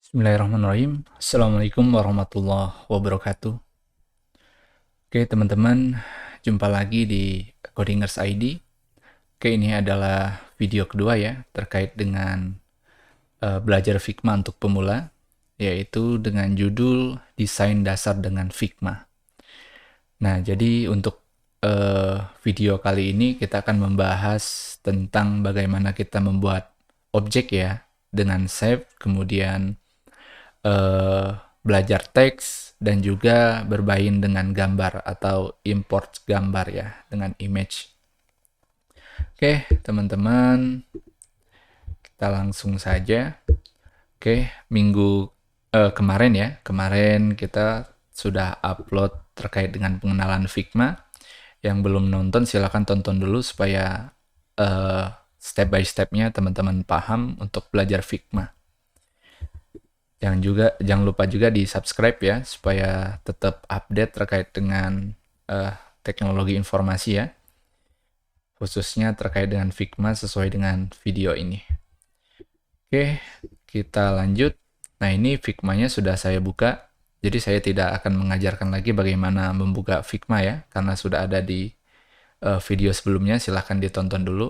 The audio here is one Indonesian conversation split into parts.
Bismillahirrahmanirrahim. Assalamualaikum warahmatullahi wabarakatuh. Oke, teman-teman, jumpa lagi di Codingers ID. Oke, ini adalah video kedua ya, terkait dengan belajar Figma untuk pemula, yaitu dengan judul Desain Dasar dengan Figma. Nah, jadi untuk video kali ini kita akan membahas tentang bagaimana kita membuat objek ya, dengan shape, kemudian belajar teks, dan juga bermain dengan gambar atau import gambar ya, dengan image. Oke, teman-teman, kita langsung saja. Oke, minggu kemarin kita sudah upload terkait dengan pengenalan Figma. Yang belum nonton silahkan tonton dulu supaya step by stepnya teman-teman paham untuk belajar Figma. Jangan lupa juga di subscribe ya supaya tetap update terkait dengan teknologi informasi ya, khususnya terkait dengan Figma sesuai dengan video ini. Oke, kita lanjut. Nah, ini Figma-nya sudah saya buka, jadi saya tidak akan mengajarkan lagi bagaimana membuka Figma ya, karena sudah ada di video sebelumnya, silahkan ditonton dulu.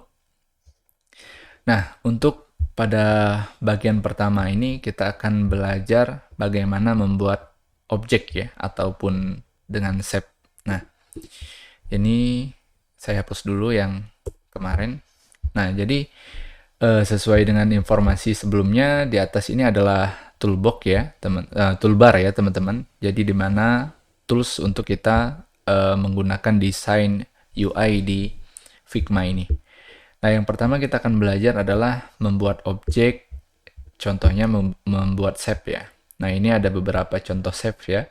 Nah, untuk pada bagian pertama ini kita akan belajar bagaimana membuat objek ya, ataupun dengan shape. Nah, ini saya hapus dulu yang kemarin. Nah, jadi sesuai dengan informasi sebelumnya, di atas ini adalah toolbox ya, toolbar ya teman-teman. Jadi di mana tools untuk kita menggunakan desain UI di Figma ini. Nah, yang pertama kita akan belajar adalah membuat objek, contohnya membuat shape ya. Nah, ini ada beberapa contoh shape ya.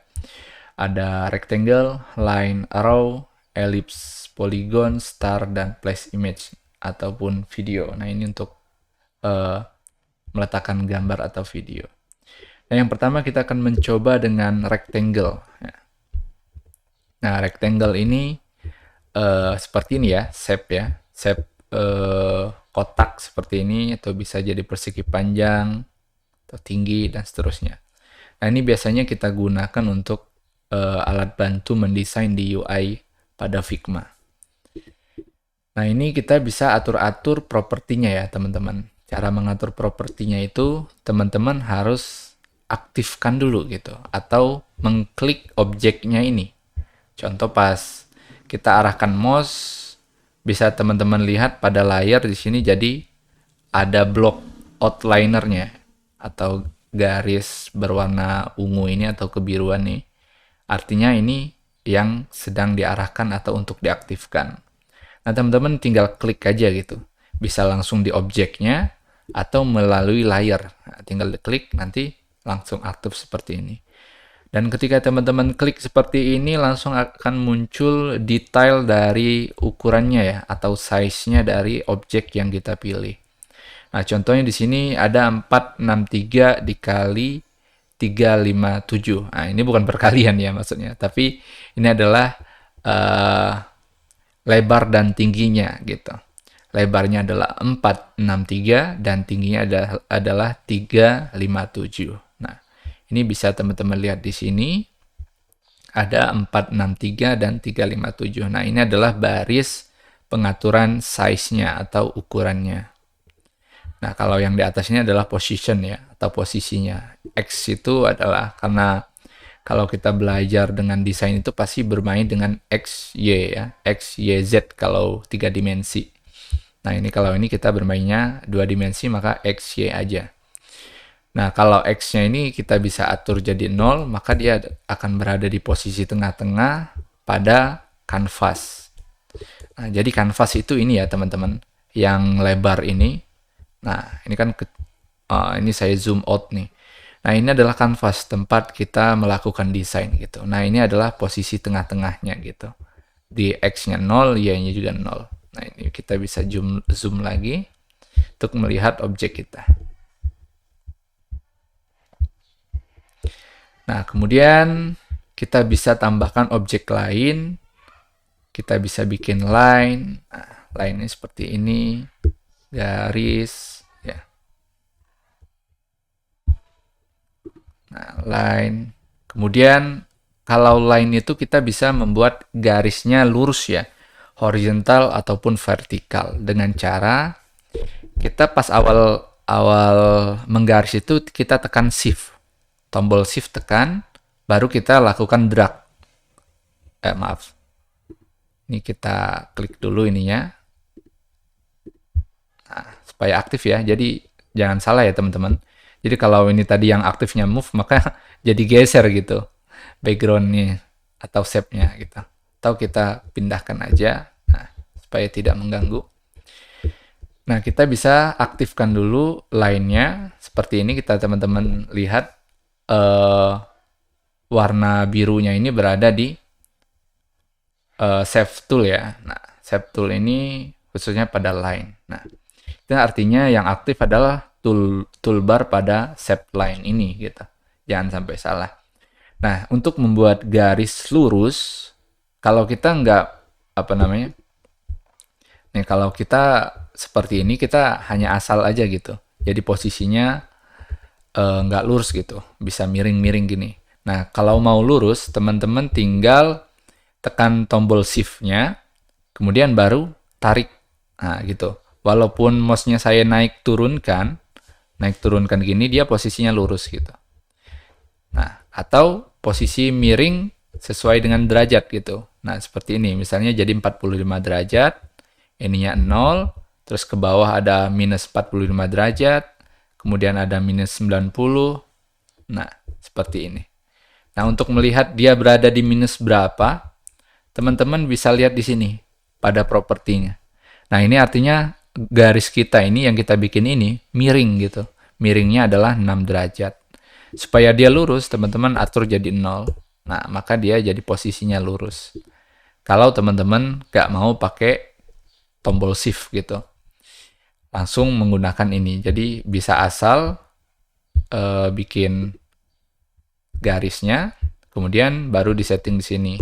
Ada rectangle, line, arrow, ellipse, polygon, star, dan place image, ataupun video. Nah, ini untuk meletakkan gambar atau video. Nah, yang pertama kita akan mencoba dengan rectangle. Nah, rectangle ini seperti ini ya, shape kotak seperti ini, atau bisa jadi persegi panjang atau tinggi dan seterusnya. Nah, ini biasanya kita gunakan untuk alat bantu mendesain di UI pada Figma. Nah, ini kita bisa atur-atur propertinya ya teman-teman. Cara mengatur propertinya itu teman-teman harus aktifkan dulu gitu, atau mengklik objeknya ini. Contoh pas kita arahkan mouse, bisa teman-teman lihat pada layar di sini jadi ada blok outlinernya atau garis berwarna ungu ini atau kebiruan nih. Artinya ini yang sedang diarahkan atau untuk diaktifkan. Nah, teman-teman tinggal klik aja gitu. Bisa langsung di objeknya atau melalui layar. Nah, tinggal diklik nanti langsung aktif seperti ini. Dan ketika teman-teman klik seperti ini, langsung akan muncul detail dari ukurannya ya, atau size-nya dari objek yang kita pilih. Nah, contohnya di sini ada 463 dikali 357. Nah, ini bukan perkalian ya maksudnya, tapi ini adalah lebar dan tingginya gitu. Lebarnya adalah 463 dan tingginya adalah 357. Nah, ini bisa teman-teman lihat di sini. Ada 463 dan 357. Nah, ini adalah baris pengaturan size-nya atau ukurannya. Nah, kalau yang di atasnya adalah position ya, atau posisinya. X itu adalah karena kalau kita belajar dengan desain itu pasti bermain dengan X, Y ya. X, Y, Z kalau 3 dimensi. Nah, ini kalau ini kita bermainnya 2 dimensi, maka X, Y aja. Nah, kalau X-nya ini kita bisa atur jadi 0, maka dia akan berada di posisi tengah-tengah pada kanvas. Nah, jadi kanvas itu ini ya teman-teman, yang lebar ini. Nah, ini kan ini saya zoom out nih. Nah, ini adalah kanvas tempat kita melakukan desain gitu. Nah, ini adalah posisi tengah-tengahnya gitu. Di X-nya 0, Y-nya juga 0. Nah, ini kita bisa zoom lagi untuk melihat objek kita. Nah, kemudian kita bisa tambahkan objek lain. Kita bisa bikin line. Nah, line-nya seperti ini. Garis. Ya. line. Kemudian kalau line itu kita bisa membuat garisnya lurus ya, horizontal ataupun vertikal dengan cara kita pas awal menggaris itu kita tekan shift, tombol shift tekan, baru kita lakukan drag. Maaf, ini kita klik dulu ininya, nah, supaya aktif ya. Jadi jangan salah ya teman-teman. Jadi kalau ini tadi yang aktifnya move, maka jadi geser gitu backgroundnya atau shape-nya gitu. Atau kita pindahkan aja, nah, supaya tidak mengganggu. Nah, kita bisa aktifkan dulu line-nya. Seperti ini kita teman-teman lihat warna birunya ini berada di Shape Tool ya. Nah, Shape Tool ini khususnya pada line. Nah, itu artinya yang aktif adalah toolbar pada shape line ini gitu. Jangan sampai salah. Nah, untuk membuat garis lurus, kalau kita nggak nih kalau kita seperti ini kita hanya asal aja gitu. Jadi posisinya nggak lurus gitu, bisa miring-miring gini. Nah, kalau mau lurus, teman-teman tinggal tekan tombol shift-nya, kemudian baru tarik. Nah, gitu. Walaupun mouse-nya saya naik turunkan gini, dia posisinya lurus gitu. Nah, atau posisi miring sesuai dengan derajat gitu. Nah, seperti ini. Misalnya jadi 45 derajat, ininya 0, terus ke bawah ada minus 45 derajat, kemudian ada minus 90. Nah, seperti ini. Nah, untuk melihat dia berada di minus berapa, teman-teman bisa lihat di sini pada propertinya. Nah, ini artinya garis kita ini yang kita bikin ini miring gitu. Miringnya adalah 6 derajat. Supaya dia lurus, teman-teman atur jadi 0. Nah, maka dia jadi posisinya lurus. Kalau teman-teman nggak mau pakai tombol shift gitu, langsung menggunakan ini. Jadi bisa asal bikin garisnya, kemudian baru disetting di sini.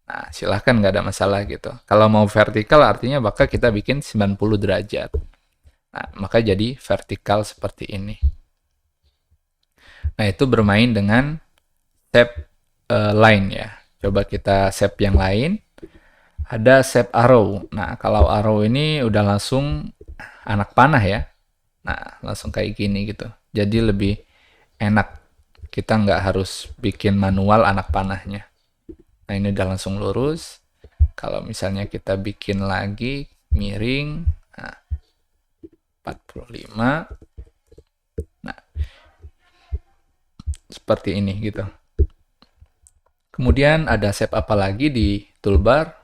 Nah, silahkan, nggak ada masalah gitu. Kalau mau vertikal artinya maka kita bikin 90 derajat. Nah, maka jadi vertikal seperti ini. Nah, itu bermain dengan shape line ya. Coba kita shape yang lain. Ada shape arrow. Nah, kalau arrow ini udah langsung anak panah ya. Nah, langsung kayak gini gitu. Jadi lebih enak. Kita nggak harus bikin manual anak panahnya. Nah, ini udah langsung lurus. Kalau misalnya kita bikin lagi miring, nah, 45. Nah, seperti ini gitu. Kemudian ada shape apa lagi di toolbar?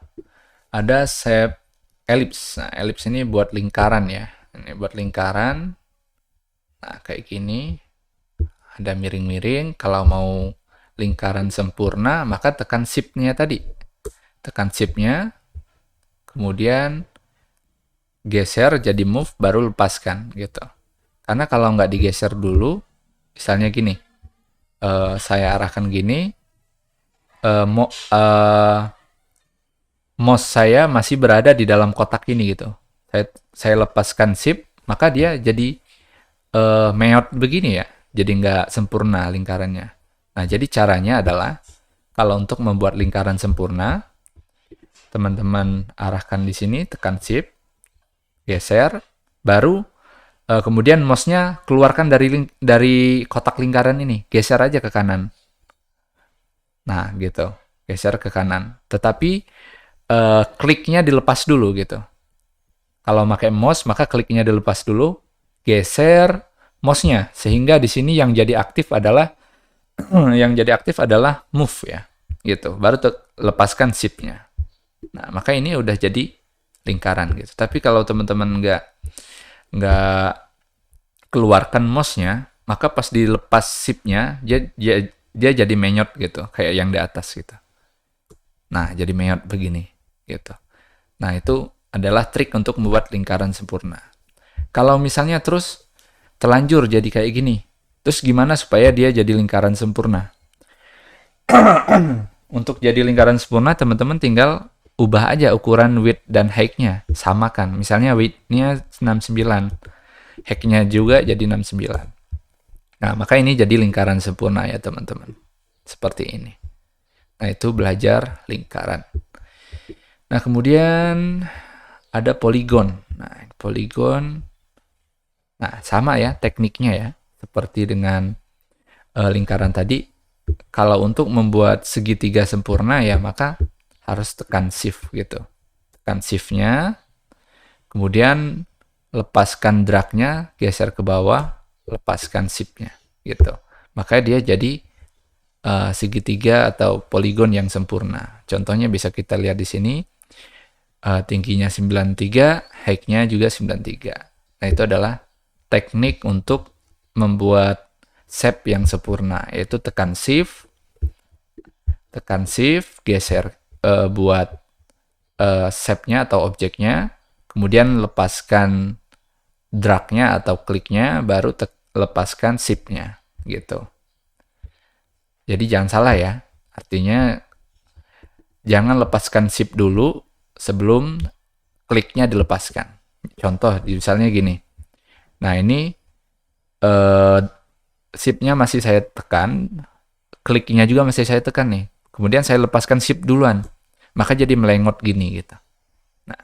Ada shape ellipse. Nah, ellipse ini buat lingkaran ya. Ini buat lingkaran. Nah, kayak gini. Ada miring-miring. Kalau mau lingkaran sempurna, maka tekan shift-nya tadi. Tekan shift-nya, kemudian geser jadi move, baru lepaskan gitu. Karena kalau nggak digeser dulu, misalnya gini, saya arahkan gini, mouse saya masih berada di dalam kotak ini gitu. Saya lepaskan shift, maka dia jadi meot begini ya. Jadi nggak sempurna lingkarannya. Nah, jadi caranya adalah kalau untuk membuat lingkaran sempurna, teman-teman arahkan di sini, tekan shift, geser, baru kemudian mouse-nya keluarkan dari kotak lingkaran ini, geser aja ke kanan. Nah, gitu, geser ke kanan. Tetapi kliknya dilepas dulu gitu. Kalau pakai mouse, maka kliknya dilepas dulu, geser mouse-nya, sehingga di sini yang jadi aktif adalah move ya, gitu. Baru lepaskan shift-nya. Nah, maka ini udah jadi lingkaran gitu. Tapi kalau teman-teman nggak keluarkan mouse-nya, maka pas dilepas shift-nya dia jadi menyot gitu, kayak yang di atas gitu. Nah, jadi menyot begini gitu. Nah, itu adalah trik untuk membuat lingkaran sempurna. Kalau misalnya terus terlanjur jadi kayak gini, terus gimana supaya dia jadi lingkaran sempurna? Untuk jadi lingkaran sempurna, teman-teman tinggal ubah aja ukuran width dan height-nya. Samakan. Misalnya width-nya 69. Height-nya juga jadi 69. Nah, maka ini jadi lingkaran sempurna ya teman-teman. Seperti ini. Nah, itu belajar lingkaran. Nah, kemudian ada poligon. Nah, poligon. Nah, sama ya tekniknya ya. Seperti dengan lingkaran tadi. Kalau untuk membuat segitiga sempurna ya, maka harus tekan shift gitu. Tekan shift-nya. Kemudian lepaskan drag-nya, geser ke bawah, lepaskan shift-nya gitu. Maka dia jadi segitiga atau poligon yang sempurna. Contohnya bisa kita lihat di sini, tingginya 93, height-nya juga 93. Nah, itu adalah teknik untuk membuat shape yang sempurna, yaitu tekan shift, geser buat shape-nya atau objeknya, kemudian lepaskan drag-nya atau kliknya, baru lepaskan shift-nya gitu. Jadi jangan salah ya, artinya jangan lepaskan shift dulu sebelum kliknya dilepaskan. Contoh, misalnya gini. Nah, ini shift-nya masih saya tekan, kliknya juga masih saya tekan nih. Kemudian saya lepaskan shift duluan, maka jadi melengot gini gitu. Nah,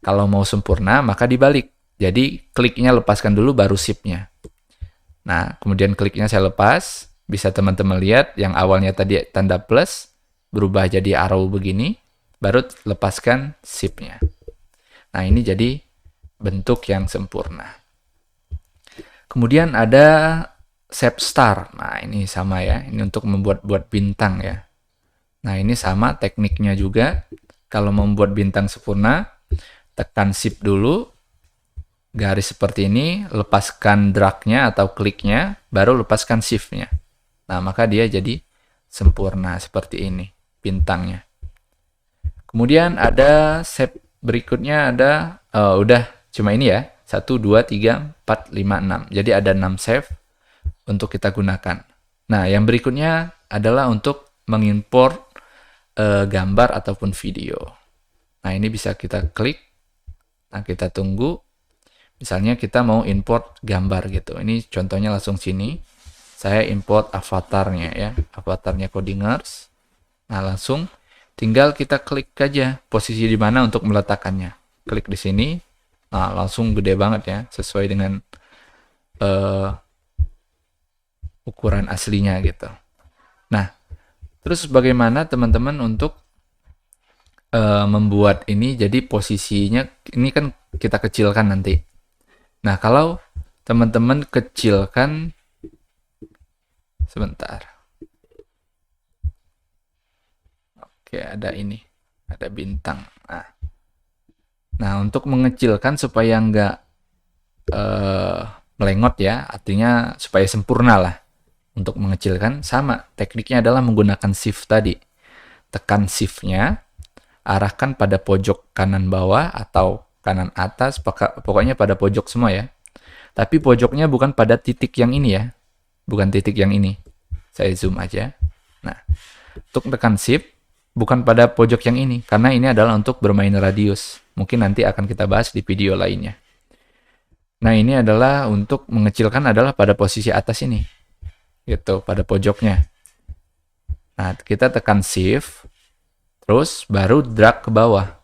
kalau mau sempurna, maka dibalik. Jadi kliknya lepaskan dulu, baru shift-nya. Nah, kemudian kliknya saya lepas, bisa teman-teman lihat yang awalnya tadi tanda plus, berubah jadi arrow begini, baru lepaskan shift-nya. Nah, ini jadi bentuk yang sempurna. Kemudian ada shape star. Nah, ini sama ya, ini untuk membuat bintang ya. Nah, ini sama tekniknya juga. Kalau membuat bintang sempurna, tekan shift dulu, garis seperti ini, lepaskan drag-nya atau kliknya, baru lepaskan shift-nya. Nah, maka dia jadi sempurna seperti ini, bintangnya. Kemudian ada shape berikutnya ada, udah cuma ini ya, 1, 2, 3, 4, 5, 6. Jadi ada 6 shape untuk kita gunakan. Nah, yang berikutnya adalah untuk mengimport gambar ataupun video. Nah, ini bisa kita klik. Nah, kita tunggu. Misalnya kita mau import gambar gitu. Ini contohnya langsung sini. Saya import avatarnya ya. Avatarnya Codingers. Nah, langsung tinggal kita klik aja posisi di mana untuk meletakkannya. Klik di sini. Nah, langsung gede banget ya. Sesuai dengan ukuran aslinya gitu. Nah, terus bagaimana teman-teman untuk membuat ini jadi posisinya, ini kan kita kecilkan nanti. Nah, kalau teman-teman kecilkan, sebentar. Oke, ada ini. Ada bintang. Nah, untuk mengecilkan supaya nggak melengot ya, artinya supaya sempurna lah. Untuk mengecilkan, sama. Tekniknya adalah menggunakan shift tadi. Tekan shift-nya, arahkan pada pojok kanan bawah atau kanan atas, pokoknya pada pojok semua ya. Tapi pojoknya bukan pada titik yang ini ya. Bukan titik yang ini. Saya zoom aja. Nah, untuk tekan shift, bukan pada pojok yang ini. Karena ini adalah untuk bermain radius. Mungkin nanti akan kita bahas di video lainnya. Nah, ini adalah untuk mengecilkan adalah pada posisi atas ini. Gitu, pada pojoknya. Nah, kita tekan shift, terus baru drag ke bawah.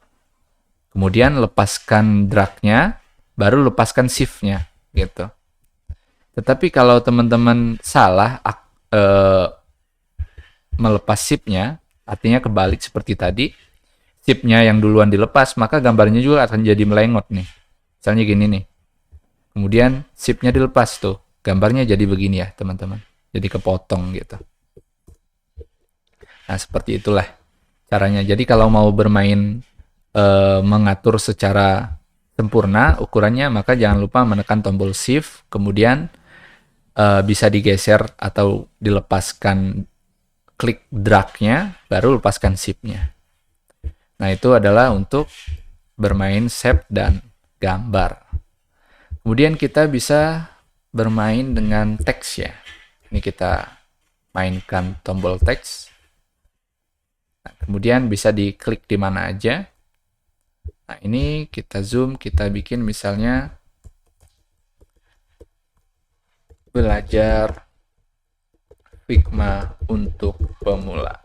Kemudian lepaskan drag-nya, baru lepaskan shift-nya. Gitu. Tetapi kalau teman-teman salah melepas shift-nya, artinya kebalik seperti tadi, shift-nya yang duluan dilepas, maka gambarnya juga akan jadi melengot nih. Misalnya gini nih. Kemudian shift-nya dilepas tuh, gambarnya jadi begini ya teman-teman. Jadi kepotong gitu. Nah, seperti itulah caranya. Jadi kalau mau bermain mengatur secara sempurna ukurannya, maka jangan lupa menekan tombol shift, kemudian bisa digeser atau dilepaskan klik drag-nya, baru lepaskan shift-nya. Nah, itu adalah untuk bermain shape dan gambar. Kemudian kita bisa bermain dengan teks ya. Ini kita mainkan tombol teks. Nah, kemudian bisa diklik di mana aja. Nah, ini kita zoom, kita bikin misalnya belajar Figma untuk pemula.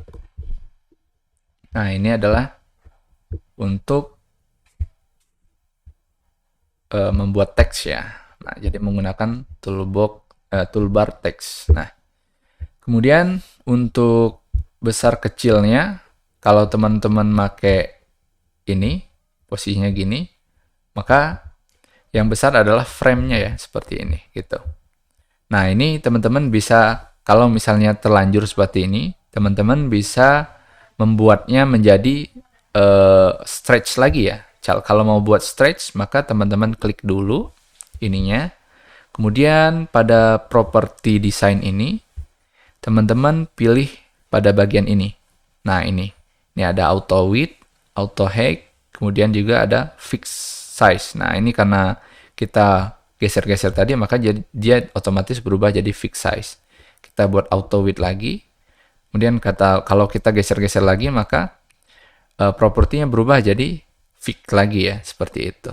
Nah, ini adalah untuk membuat teks ya. Nah, jadi menggunakan toolbar teks. Nah, kemudian untuk besar kecilnya, kalau teman-teman pakai ini, posisinya gini, maka yang besar adalah frame-nya ya, seperti ini gitu. Nah, ini teman-teman bisa, kalau misalnya terlanjur seperti ini, teman-teman bisa membuatnya menjadi stretch lagi ya. Kalau mau buat stretch, maka teman-teman klik dulu ininya. Kemudian pada properti design ini, teman-teman pilih pada bagian ini. Nah, ini ada auto width, auto height, kemudian juga ada fix size. Nah, ini karena kita geser-geser tadi, maka dia otomatis berubah jadi fix size. Kita buat auto width lagi. Kemudian kalau kita geser-geser lagi, maka propertinya berubah jadi fix lagi ya, seperti itu.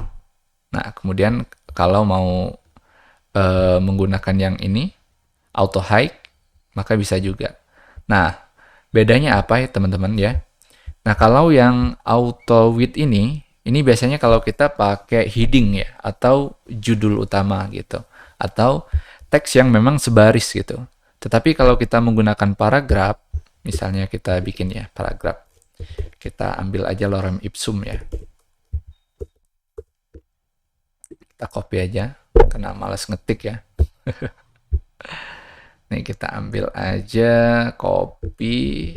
Nah, kemudian kalau mau menggunakan yang ini, auto height, maka bisa juga. Nah, bedanya apa ya teman-teman ya? Nah, kalau yang auto width ini biasanya kalau kita pakai heading ya, atau judul utama gitu. Atau teks yang memang sebaris gitu. Tetapi kalau kita menggunakan paragraf, misalnya kita bikin ya paragraf. Kita ambil aja lorem ipsum ya. Kita copy aja, karena males ngetik ya. Nih kita ambil aja, copy.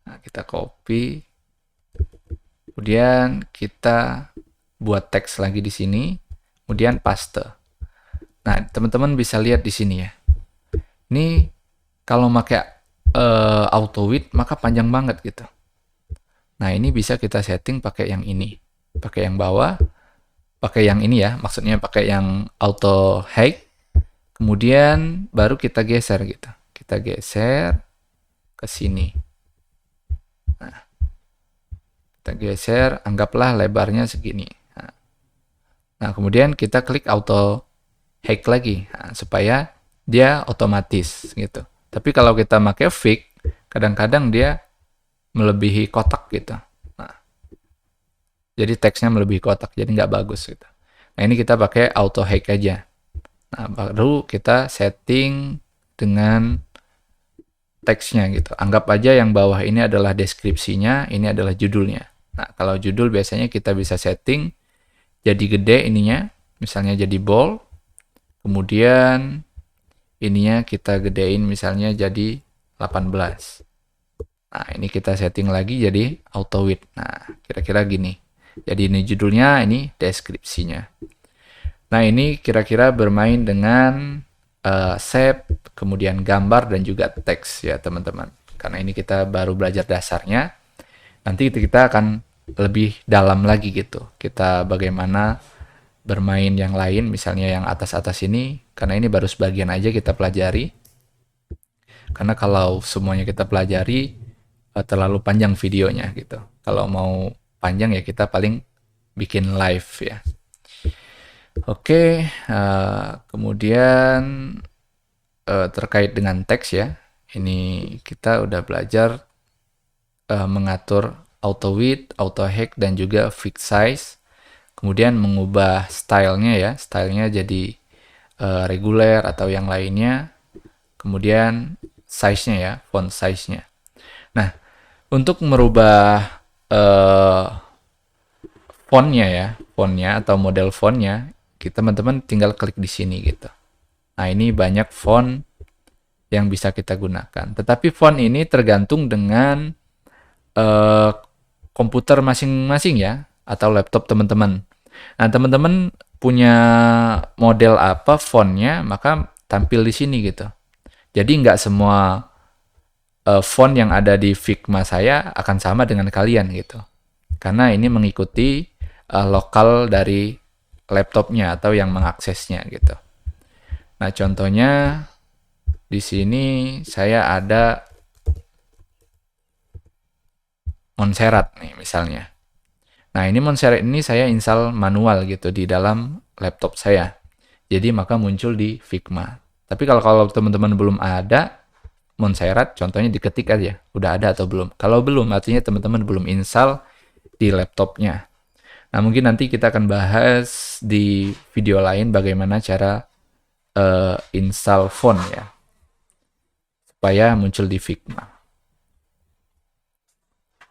Nah, kita copy. Kemudian kita buat teks lagi di sini. Kemudian paste. Nah, teman-teman bisa lihat di sini ya. Ini kalau pakai auto width maka panjang banget gitu. Nah, ini bisa kita setting pakai yang ini. Pakai yang bawah, pakai yang ini ya, maksudnya pakai yang auto height. Kemudian baru kita geser gitu. Kita geser ke sini. Nah, kita geser, anggaplah lebarnya segini. Nah, kemudian kita klik auto height lagi, supaya dia otomatis gitu. Tapi kalau kita pakai fix, kadang-kadang dia melebihi kotak gitu. Nah, jadi teksnya melebihi kotak, jadi nggak bagus gitu. Nah, ini kita pakai auto height aja. Nah, baru kita setting dengan teksnya gitu. Anggap aja yang bawah ini adalah deskripsinya, ini adalah judulnya. Nah, kalau judul biasanya kita bisa setting jadi gede ininya, misalnya jadi bold. Kemudian ininya kita gedein misalnya jadi 18. Nah, ini kita setting lagi jadi auto width. Nah, kira-kira gini. Jadi ini judulnya, ini deskripsinya. Nah, ini kira-kira bermain dengan shape, kemudian gambar, dan juga teks ya teman-teman. Karena ini kita baru belajar dasarnya. Nanti kita akan lebih dalam lagi gitu. Kita bagaimana bermain yang lain, misalnya yang atas-atas ini. Karena ini baru sebagian aja kita pelajari. Karena kalau semuanya kita pelajari, terlalu panjang videonya gitu. Kalau mau panjang ya kita paling bikin live ya. Oke, kemudian terkait dengan teks ya. Ini kita udah belajar mengatur auto width, auto height, dan juga fix size. Kemudian mengubah stylenya ya, stylenya jadi reguler atau yang lainnya. Kemudian size-nya ya, font size-nya. Nah, untuk merubah fontnya atau model fontnya, teman-teman tinggal klik di sini gitu. Nah, ini banyak font yang bisa kita gunakan. Tetapi font ini tergantung dengan komputer masing-masing ya, atau laptop teman-teman. Nah, teman-teman punya model apa fontnya, maka tampil di sini gitu. Jadi nggak semua font yang ada di Figma saya akan sama dengan kalian gitu. Karena ini mengikuti lokal dari laptopnya atau yang mengaksesnya gitu. Nah, contohnya di sini saya ada Montserrat nih misalnya. Nah, ini Montserrat ini saya install manual gitu di dalam laptop saya. Jadi maka muncul di Figma. Tapi kalau teman-teman belum ada Montserrat, contohnya diketik aja, udah ada atau belum. Kalau belum, artinya teman-teman belum install di laptopnya. Nah, mungkin nanti kita akan bahas di video lain bagaimana cara install font ya, supaya muncul di Figma.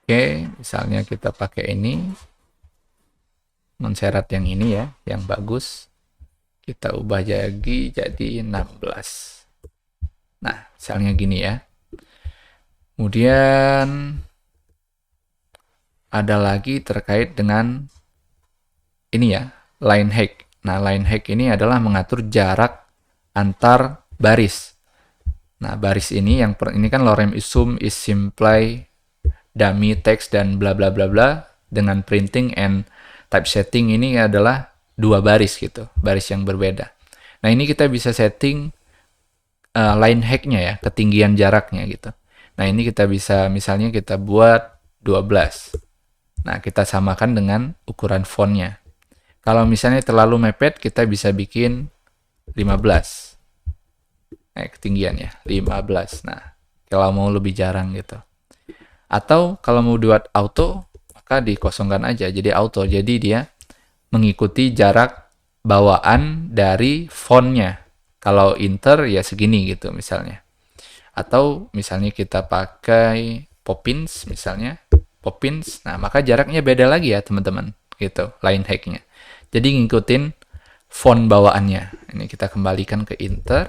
Oke, misalnya kita pakai ini, Montserrat yang ini ya, yang bagus. Kita ubah jadi 16. Nah, misalnya gini ya. Kemudian ada lagi terkait dengan ini ya, line hack. Nah, line hack ini adalah mengatur jarak antar baris. Nah, baris ini ini kan lorem ipsum is simply dummy text dan bla bla bla bla dengan printing and typesetting ini adalah 2 baris gitu, baris yang berbeda. Nah, ini kita bisa setting line hack-nya ya, ketinggian jaraknya gitu. Nah, ini kita bisa misalnya kita buat 12. Nah, kita samakan dengan ukuran fontnya. Kalau misalnya terlalu mepet, kita bisa bikin 15. Nah, ketinggian ya, 15. Nah, kalau mau lebih jarang gitu. Atau kalau mau buat auto, maka dikosongkan aja. Jadi auto, jadi dia mengikuti jarak bawaan dari fontnya. Kalau inter ya segini gitu misalnya. Atau misalnya kita pakai Poppins misalnya, Poppins. Nah, maka jaraknya beda lagi ya teman-teman, gitu, line hack-nya. Jadi ngikutin font bawaannya. Ini kita kembalikan ke inter.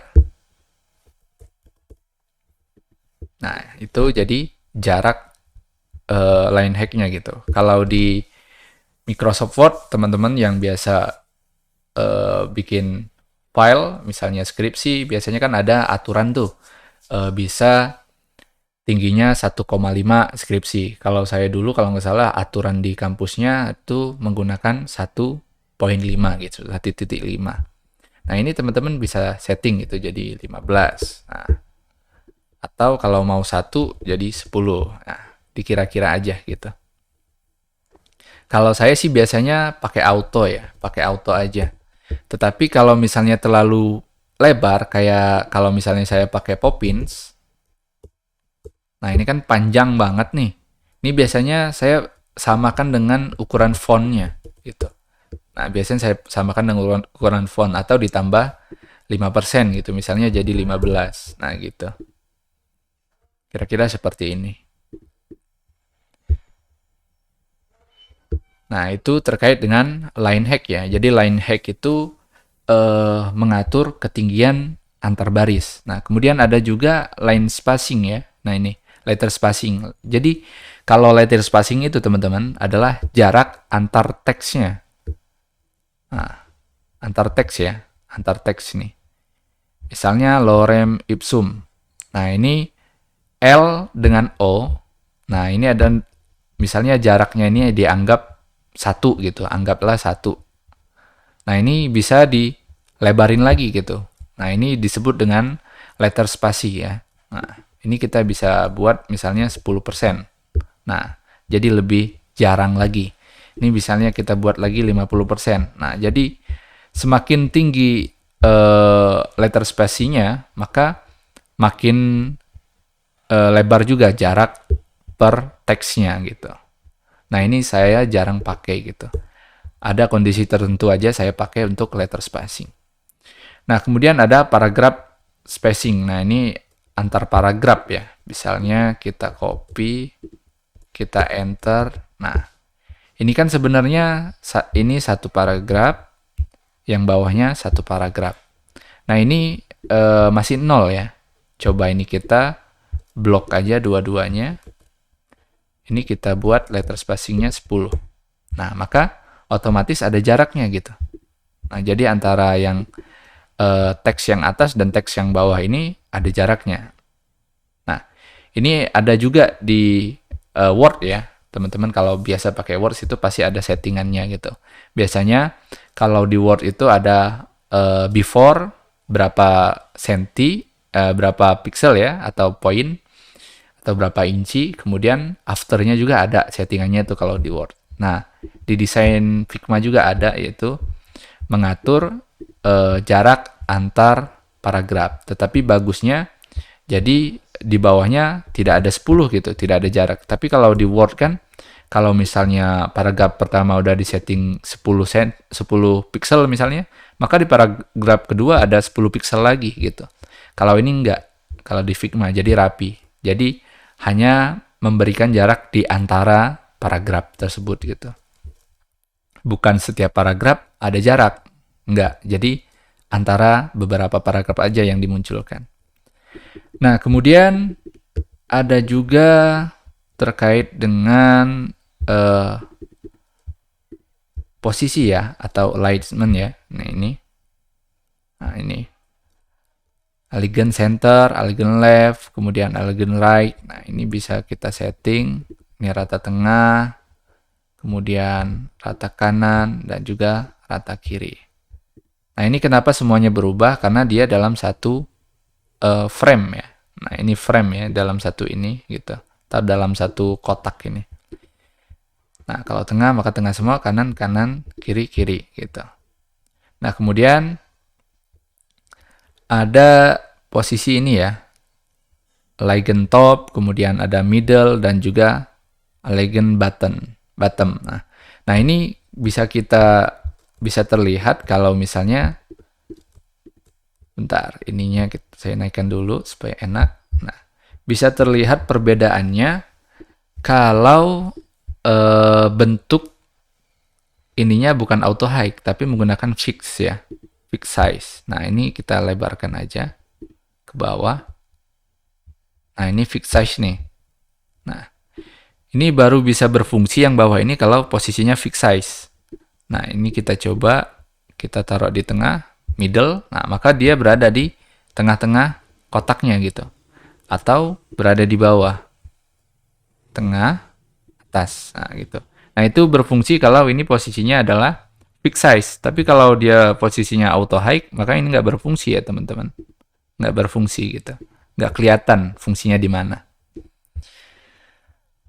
Nah, itu jadi jarak line hack-nya gitu. Kalau di Microsoft Word, teman-teman yang biasa bikin file, misalnya skripsi, biasanya kan ada aturan tuh. Bisa tingginya 1,5 skripsi. Kalau saya dulu, kalau nggak salah, aturan di kampusnya itu menggunakan 1,5 gitu, 1,5. Nah, ini teman-teman bisa setting itu jadi 15. Nah, atau kalau mau 1 jadi 10. Nah, dikira-kira aja gitu. Kalau saya sih biasanya pakai auto ya, pakai auto aja. Tetapi kalau misalnya terlalu lebar, kayak kalau misalnya saya pakai Poppins, nah ini kan panjang banget nih. Ini biasanya saya samakan dengan ukuran fontnya gitu. Nah, biasanya saya samakan dengan ukuran font atau ditambah 5% gitu. Misalnya jadi 15. Nah, gitu. Kira-kira seperti ini. Nah, itu terkait dengan line hack ya. Jadi line hack itu mengatur ketinggian antar baris. Nah, kemudian ada juga line spacing ya. Nah, ini letter spacing. Jadi, kalau letter spacing itu teman-teman adalah jarak antar teksnya. Nah, antar teks ya. Antar teks nih. Misalnya lorem ipsum. Nah, ini L dengan O. Nah, ini ada misalnya jaraknya ini dianggap 1 gitu, anggaplah 1. Nah, ini bisa dilebarin lagi gitu. Nah, ini disebut dengan letter spasi ya. Nah, ini kita bisa buat misalnya 10%. Nah, jadi lebih jarang lagi. Ini misalnya kita buat lagi 50%. Nah, jadi semakin tinggi letter spasinya, maka makin lebar juga jarak per teksnya gitu. Nah, ini saya jarang pakai gitu. Ada kondisi tertentu aja saya pakai untuk letter spacing. Nah, kemudian ada paragraph spacing. Nah, ini antar paragraf ya. Misalnya kita copy, kita enter. Nah, ini kan sebenarnya ini satu paragraf, yang bawahnya satu paragraf. Nah, ini masih 0 ya. Coba ini kita blok aja dua-duanya. Ini kita buat letter spacingnya 10. Nah, maka otomatis ada jaraknya gitu. Nah, jadi antara yang teks yang atas dan teks yang bawah ini ada jaraknya. Nah, ini ada juga di Word ya. Teman-teman kalau biasa pakai Word itu pasti ada settingannya gitu. Biasanya kalau di Word itu ada before berapa senti, berapa pixel ya, atau poin, atau berapa inci, kemudian afternya juga ada settingannya tuh kalau di Word. Nah, di desain Figma juga ada, yaitu mengatur jarak antar paragraf. Tetapi bagusnya jadi di bawahnya tidak ada 10 gitu, tidak ada jarak. Tapi kalau di Word kan, kalau misalnya paragraf pertama udah disetting 10 pixel misalnya, maka di paragraf kedua ada 10 pixel lagi gitu. Kalau ini enggak, kalau di Figma jadi rapi. Jadi hanya memberikan jarak di antara paragraf tersebut gitu. Bukan setiap paragraf ada jarak. Enggak. Jadi antara beberapa paragraf aja yang dimunculkan. Nah, kemudian ada juga terkait dengan posisi ya, atau alignment ya. Nah, ini. Align center, align left, kemudian align right. Nah, ini bisa kita setting. Ini rata tengah, kemudian rata kanan, dan juga rata kiri. Nah, ini kenapa semuanya berubah? Karena dia dalam satu frame ya. Nah, ini frame ya, dalam satu ini gitu. Atau dalam satu kotak ini. Nah, kalau tengah maka tengah semua, kanan kanan, kiri kiri gitu. Nah, kemudian ada posisi ini ya. Align top, kemudian ada middle, dan juga align bottom. Nah, ini bisa terlihat kalau misalnya, bentar, ininya saya naikkan dulu supaya enak. Nah, bisa terlihat perbedaannya kalau bentuk ininya bukan auto hide, tapi menggunakan fix ya, fix size. Nah, ini kita lebarkan aja ke bawah. Nah, ini fix size nih. Nah, ini baru bisa berfungsi yang bawah ini kalau posisinya fix size. Nah, ini kita coba, kita taruh di tengah, middle. Nah, maka dia berada di tengah-tengah kotaknya gitu. Atau berada di bawah, tengah, atas. Nah, gitu. Nah, itu berfungsi kalau ini posisinya adalah fix size. Tapi kalau dia posisinya auto hide, maka ini nggak berfungsi ya, teman-teman. Nggak berfungsi gitu. Nggak kelihatan fungsinya di mana.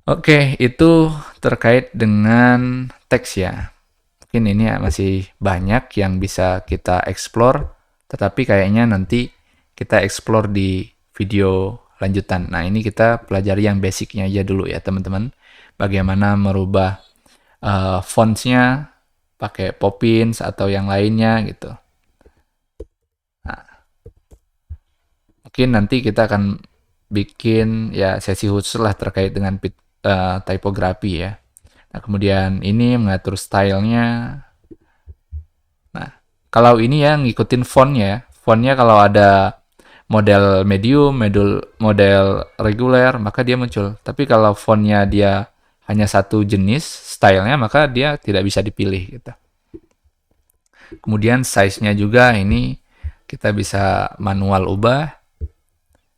Oke, itu terkait dengan teks ya. Mungkin ini masih banyak yang bisa kita explore, tetapi kayaknya nanti kita explore di video lanjutan. Nah, ini kita pelajari yang basicnya aja dulu ya, teman-teman. Bagaimana merubah fontsnya pakai Poppins atau yang lainnya gitu. Nah, mungkin nanti kita akan bikin ya sesi khusus lah terkait dengan typography ya. Nah, kemudian ini mengatur stylenya. Nah, kalau ini ya ngikutin fontnya. Fontnya kalau ada model medium, model reguler, maka dia muncul. Tapi kalau fontnya dia hanya satu jenis stylenya, maka dia tidak bisa dipilih gitu. Kemudian size-nya juga ini kita bisa manual ubah.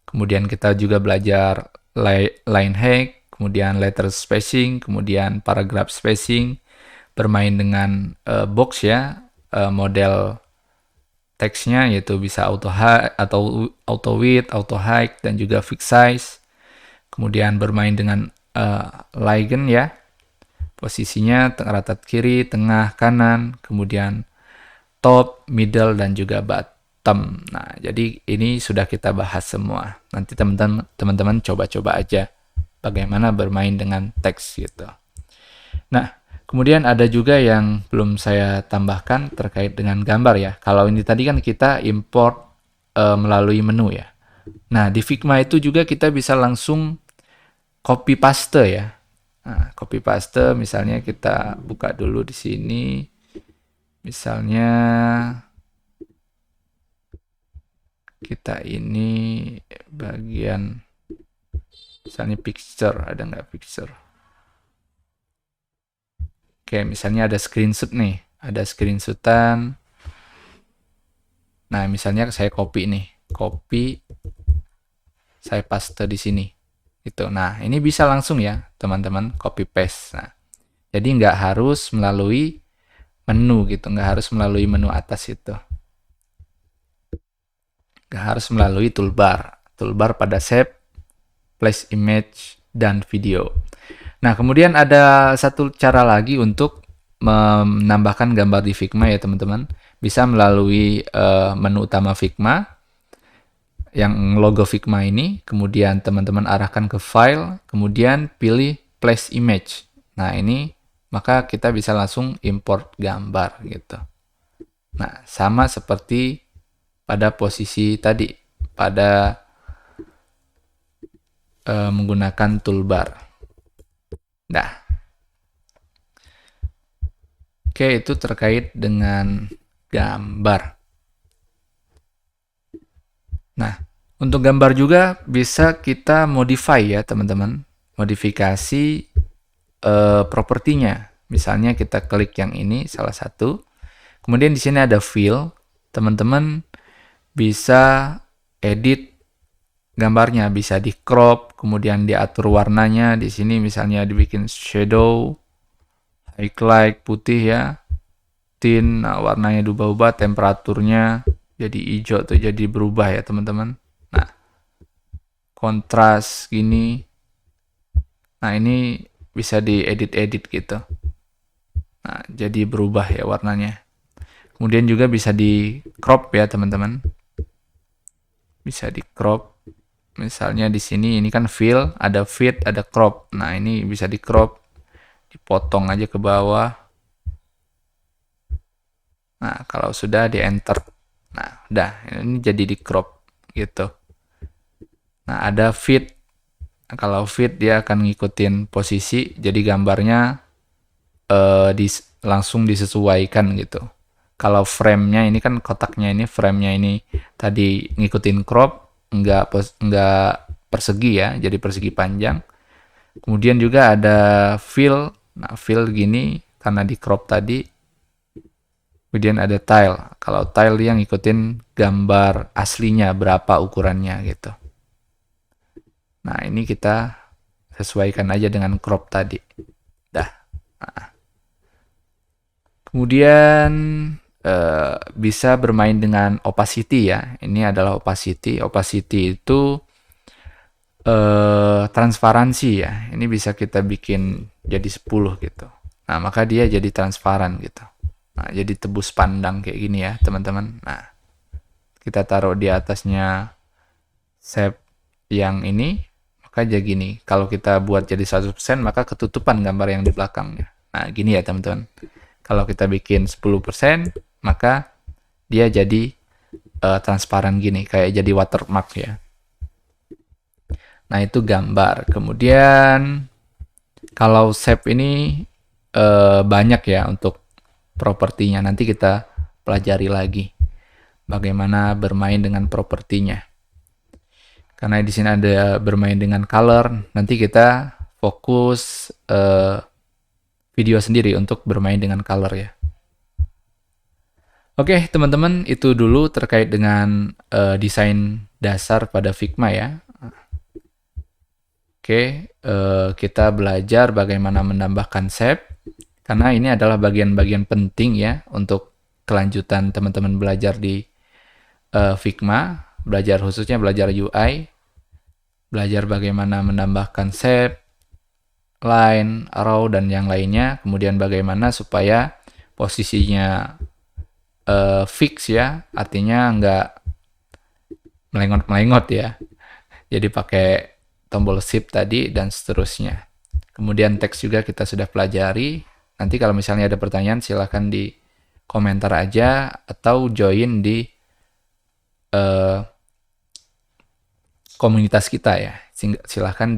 Kemudian kita juga belajar line height, kemudian letter spacing, kemudian paragraph spacing, bermain dengan box ya, model teksnya yaitu bisa auto width, auto height, dan juga fix size. Kemudian bermain dengan ligand ya, posisinya rata kiri, tengah, kanan, kemudian top, middle, dan juga bottom. Nah, jadi ini sudah kita bahas semua. Nanti teman-teman coba-coba aja bagaimana bermain dengan teks gitu. Nah, kemudian ada juga yang belum saya tambahkan terkait dengan gambar ya. Kalau ini tadi kan kita import melalui menu ya. Nah, di Figma itu juga kita bisa langsung copy paste ya. Nah, copy paste misalnya kita buka dulu di sini. Misalnya kita ini bagian misalnya picture, ada nggak picture? Oke, misalnya ada screenshot nih, ada screenshotan. Nah, misalnya saya copy nih, saya paste di sini. Gitu. Nah, ini bisa langsung ya, teman-teman, copy paste. Nah, jadi nggak harus melalui menu gitu, nggak harus melalui menu atas itu. Nggak harus melalui toolbar pada shape, place image, dan video. Nah, kemudian ada satu cara lagi untuk menambahkan gambar di Figma ya teman-teman. bisa melalui menu utama Figma, yang logo Figma ini, kemudian teman-teman arahkan ke file, kemudian pilih place image. Nah, ini maka kita bisa langsung import gambar gitu. Nah, sama seperti pada posisi tadi, pada menggunakan toolbar. Nah, oke, itu terkait dengan gambar. Nah, untuk gambar juga bisa kita modify ya, teman-teman. Modifikasi propertinya. Misalnya kita klik yang ini, salah satu. Kemudian di sini ada fill. Teman-teman bisa edit gambarnya, bisa di crop, kemudian diatur warnanya. Di sini misalnya dibikin shadow, highlight putih ya, tint, nah warnanya diubah-ubah, temperaturnya jadi hijau atau jadi berubah ya teman-teman. Nah, kontras gini. Nah, ini bisa diedit-edit gitu. Nah, jadi berubah ya warnanya. Kemudian juga bisa di crop ya teman-teman. Bisa di crop. Misalnya di sini ini kan fill, ada fit, ada crop. Nah, ini bisa di crop, dipotong aja ke bawah. Nah, kalau sudah di enter. Nah, udah ini jadi di crop gitu. Nah, ada fit. Kalau fit dia akan ngikutin posisi, jadi gambarnya langsung disesuaikan gitu. Kalau frame-nya ini kan kotaknya ini, frame-nya ini tadi ngikutin crop, nggak persegi ya, jadi persegi panjang. Kemudian juga ada fill. Nah, fill gini karena di crop tadi. Kemudian ada tile. Kalau tile dia ngikutin gambar aslinya berapa ukurannya gitu. Nah, ini kita sesuaikan aja dengan crop tadi. Dah. Nah. Kemudian bisa bermain dengan opacity ya. Ini adalah opacity. Opacity itu transparansi ya. Ini bisa kita bikin jadi 10 gitu. Nah, maka dia jadi transparan gitu. Nah, jadi tebus pandang kayak gini ya, teman-teman. Nah, kita taruh di atasnya shape yang ini, maka jadi gini. Kalau kita buat jadi 100%, maka ketutupan gambar yang di belakangnya. Nah, gini ya, teman-teman. Kalau kita bikin 10%, maka dia jadi transparan gini, kayak jadi watermark ya. Nah, itu gambar. Kemudian kalau shape ini banyak ya untuk propertinya. Nanti kita pelajari lagi bagaimana bermain dengan propertinya. Karena di sini ada bermain dengan color, nanti kita fokus video sendiri untuk bermain dengan color ya. Oke, teman-teman, itu dulu terkait dengan desain dasar pada Figma ya. Oke, kita belajar bagaimana menambahkan shape, karena ini adalah bagian-bagian penting ya untuk kelanjutan teman-teman belajar di Figma, khususnya belajar UI, belajar bagaimana menambahkan shape, line, arrow, dan yang lainnya, kemudian bagaimana supaya posisinya fix ya, artinya nggak melengot-melengot ya. Jadi pakai tombol shift tadi dan seterusnya. Kemudian teks juga kita sudah pelajari. Nanti kalau misalnya ada pertanyaan silahkan di komentar aja atau join di komunitas kita ya. Silahkan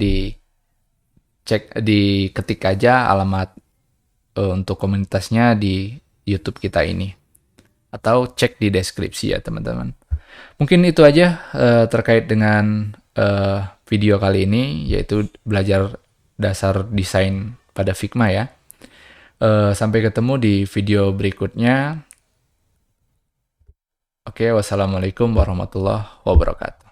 diketik aja alamat untuk komunitasnya di YouTube kita ini. Atau cek di deskripsi ya teman-teman. Mungkin itu aja terkait dengan video kali ini, yaitu belajar dasar desain pada Figma ya. Sampai ketemu di video berikutnya. Oke, wassalamualaikum warahmatullahi wabarakatuh.